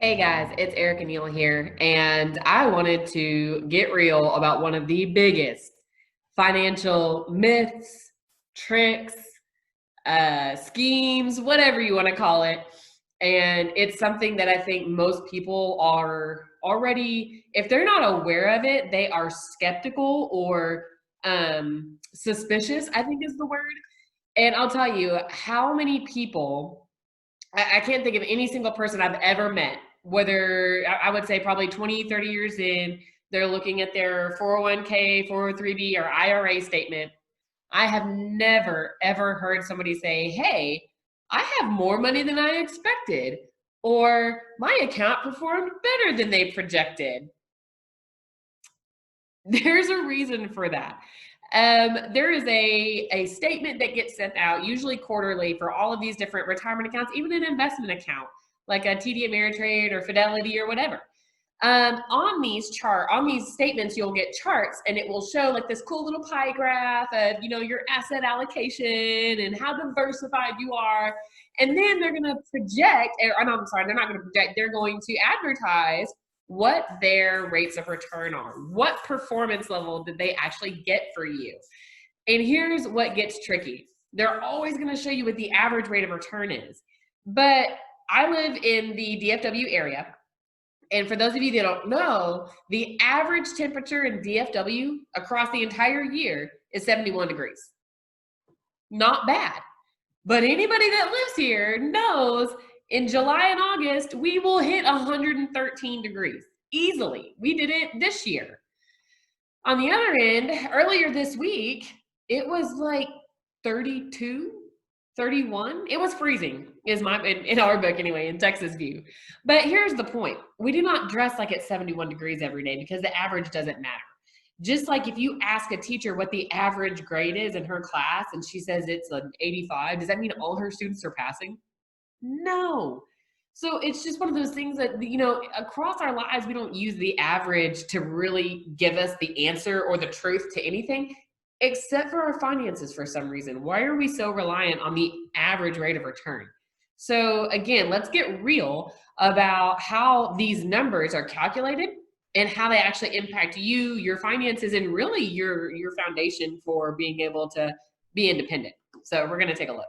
Hey guys, it's Eric and Neil here, and I wanted to get real about one of the biggest financial myths, tricks, schemes, whatever you want to call it. And it's something that I think most people are already, if they're not aware of it, they are skeptical or suspicious, I think is the word. And I'll tell you how many people, I can't think of any single person I've ever met, whether I would say probably 20, 30 years in, they're looking at their 401k, 403b, or IRA statement. I have never, ever heard somebody say, hey, I have more money than I expected, or my account performed better than they projected. There's a reason for that. There is a statement that gets sent out, usually quarterly, for all of these different retirement accounts, even an investment account like a TD Ameritrade or Fidelity or whatever. On these statements, you'll get charts, and it will show like this cool little pie graph of your asset allocation and how diversified you are. And then they're going to project, or no, I'm sorry, they're not going to project. They're going to advertise what their rates of return are. What performance level did they actually get for you? And here's what gets tricky. They're always going to show you what the average rate of return is. But I live in the DFW area. And for those of you that don't know, the average temperature in DFW across the entire year is 71 degrees. Not bad. But anybody that lives here knows in July and August, we will hit 113 degrees easily. We did it this year. On the other end, earlier this week, it was like 32, 31. It was freezing, in our book anyway, in Texas View. But here's the point. We do not dress like it's 71 degrees every day because the average doesn't matter. Just like if you ask a teacher what the average grade is in her class and she says it's an 85, does that mean all her students are passing? No. So it's just one of those things that, across our lives, we don't use the average to really give us the answer or the truth to anything, except for our finances for some reason. Why are we so reliant on the average rate of return? So again, let's get real about how these numbers are calculated and how they actually impact you, your finances, and really your foundation for being able to be independent. So we're going to take a look.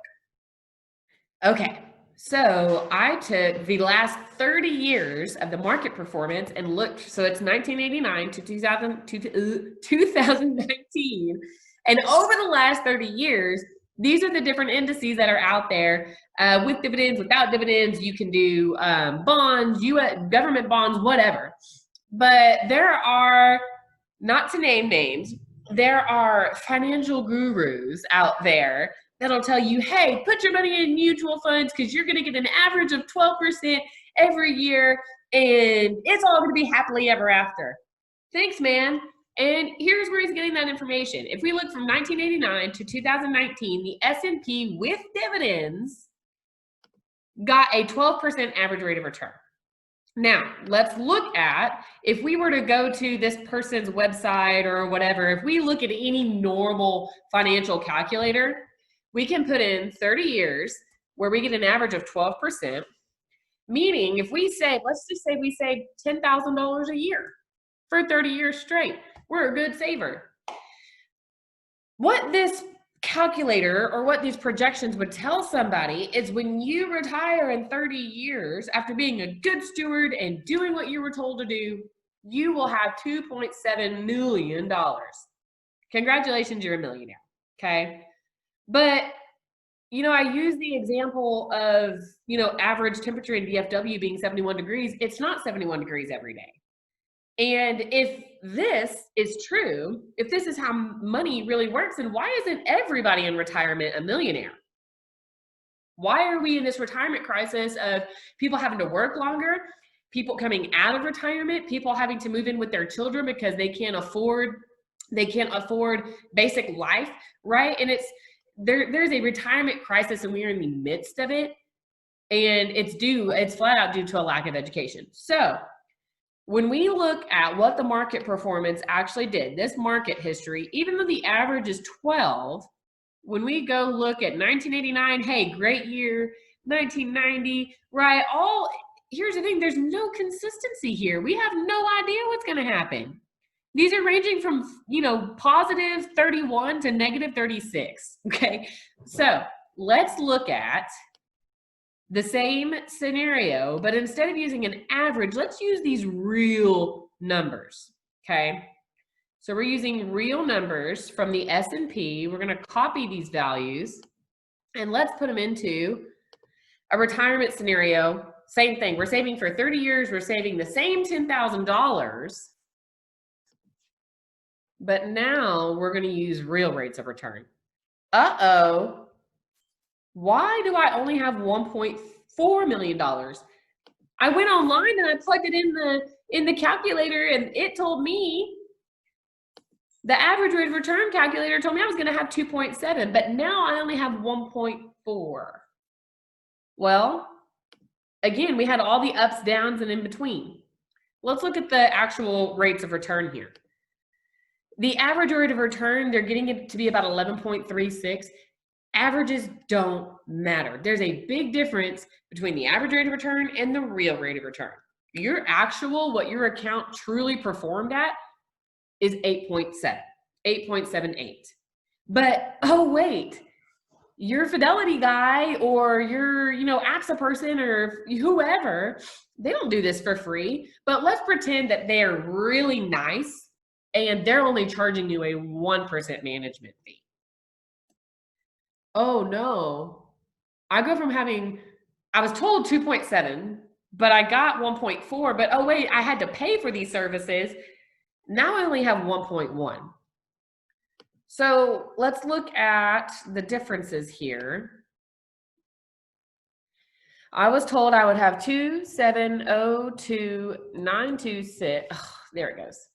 Okay. So I took the last 30 years of the market performance and looked, so it's 1989 to 2019. And over the last 30 years, these are the different indices that are out there with dividends, without dividends. You can do bonds, US government bonds, whatever. But there are, not to name names, there are financial gurus out there that'll tell you, hey, put your money in mutual funds because you're going to get an average of 12% every year and it's all going to be happily ever after. Thanks, man. And here's where he's getting that information. If we look from 1989 to 2019, the S&P with dividends got a 12% average rate of return. Now, let's look at, if we were to go to this person's website or whatever, if we look at any normal financial calculator, we can put in 30 years where we get an average of 12%, meaning if we say, let's just say we save $10,000 a year for 30 years straight, we're a good saver. What this calculator or what these projections would tell somebody is when you retire in 30 years after being a good steward and doing what you were told to do, you will have $2.7 million. Congratulations, you're a millionaire, okay? But, I use the example of, average temperature in DFW being 71 degrees. It's not 71 degrees every day. And if this is true, if this is how money really works, then why isn't everybody in retirement a millionaire? Why are we in this retirement crisis of people having to work longer, people coming out of retirement, people having to move in with their children because they can't afford basic life, right? And there's a retirement crisis and we are in the midst of it. And it's flat out due to a lack of education. So when we look at what the market performance actually did, this market history, even though the average is 12, when we go look at 1989, hey, great year, 1990, right? here's the thing, there's no consistency here. We have no idea what's going to happen. These are ranging from, positive 31 to negative 36, okay? So let's look at the same scenario, but instead of using an average, let's use these real numbers, okay? So we're using real numbers from the S&P. We're going to copy these values, and let's put them into a retirement scenario. Same thing. We're saving for 30 years. We're saving the same $10,000, but now we're going to use real rates of return. Uh-oh. Why do I only have $1.4 million? I went online and I plugged it in the calculator, and it told me, the average rate of return calculator told me I was going to have 2.7, but now I only have 1.4. Well, again, we had all the ups, downs, and in between. Let's look at the actual rates of return here. The average rate of return, they're getting it to be about 11.36. Averages don't matter. There's a big difference between the average rate of return and the real rate of return. Your actual, what your account truly performed at, is 8.78. But, oh wait, your Fidelity guy or your, AXA person or whoever, they don't do this for free. But let's pretend that they're really nice and they're only charging you a 1% management fee. Oh no, I go from I was told 2.7, but I got 1.4, but oh wait, I had to pay for these services. Now I only have 1.1. So let's look at the differences here. I was told I would have 2,702,926. Oh, there it goes.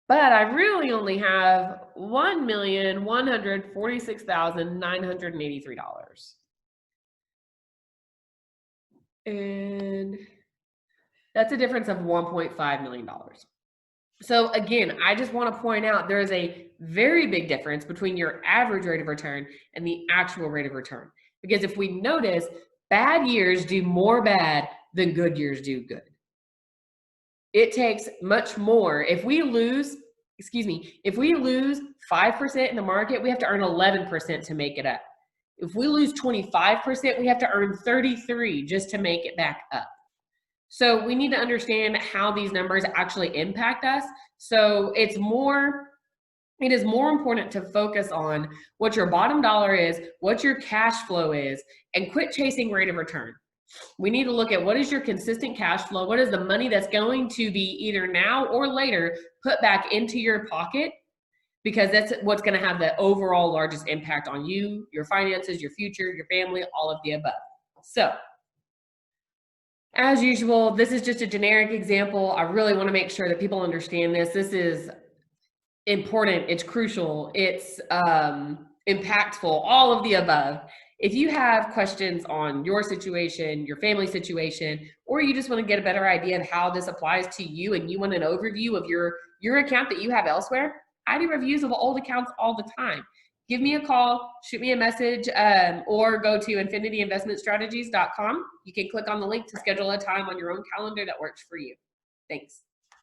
But I really only have $1,146,983. And that's a difference of $1.5 million. So again, I just want to point out there is a very big difference between your average rate of return and the actual rate of return. Because if we notice, bad years do more bad than good years do good. It takes much more. If we lose 5% in the market, we have to earn 11% to make it up. If we lose 25%, we have to earn 33 just to make it back up. So we need to understand how these numbers actually impact us. So it is more important to focus on what your bottom dollar is, what your cash flow is, and quit chasing rate of return. We need to look at what is your consistent cash flow, what is the money that's going to be either now or later put back into your pocket, because that's what's going to have the overall largest impact on you, your finances, your future, your family, all of the above. So, as usual, this is just a generic example. I really want to make sure that people understand this. This is important, it's crucial, it's impactful, all of the above. If you have questions on your situation, your family situation, or you just want to get a better idea of how this applies to you and you want an overview of your account that you have elsewhere, I do reviews of old accounts all the time. Give me a call, shoot me a message, or go to infinityinvestmentstrategies.com. You can click on the link to schedule a time on your own calendar that works for you. Thanks.